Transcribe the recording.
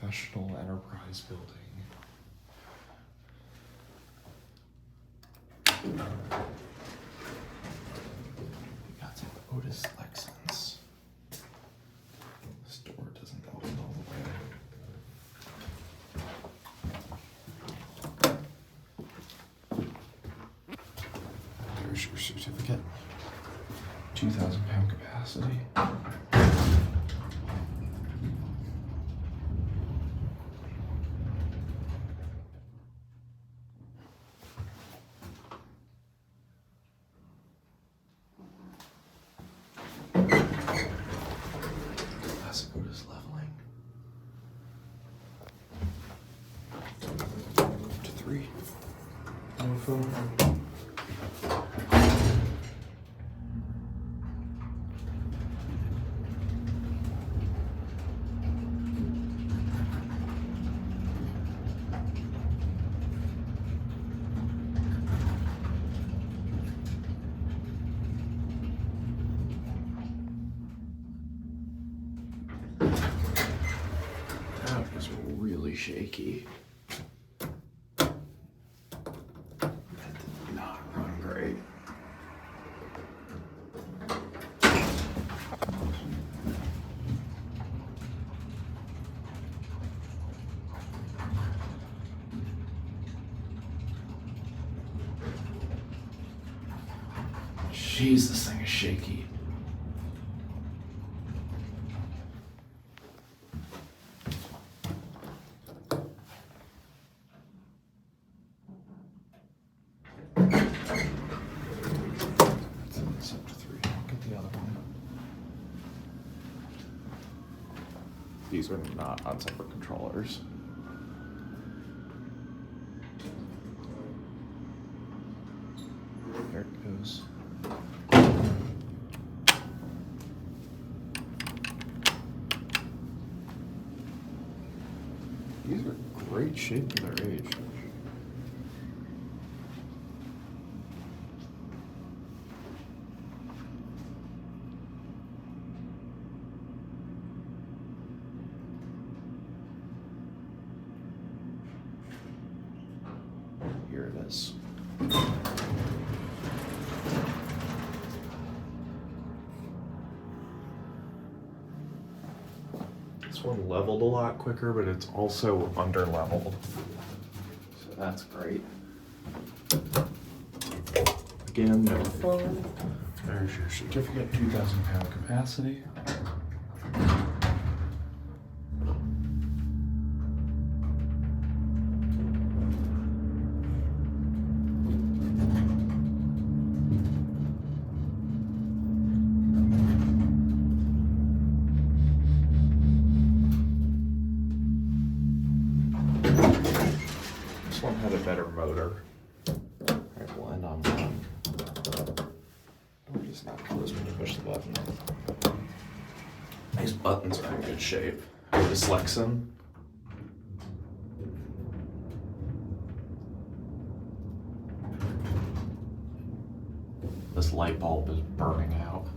Professional Enterprise Building. We got some Otis Lexans. This door doesn't open all the way. There's your certificate. 2,000 pound capacity. Classic Otis leveling. Up to 3. No phone. That was really shaky. That did not run great. Jeez, this thing is shaky. It's up to 3. I'll get the other one. These are not on separate controllers. There it goes. These are great shape for their age. Here it is. This one leveled a lot quicker, but it's also under leveled. So that's great. Again, no phone. There's your certificate, 2,000 pound capacity. This one had a better motor. Alright, we'll end on one. Door does not close when you push the button. These buttons are in good shape. Otis Lexan. This light bulb is burning out.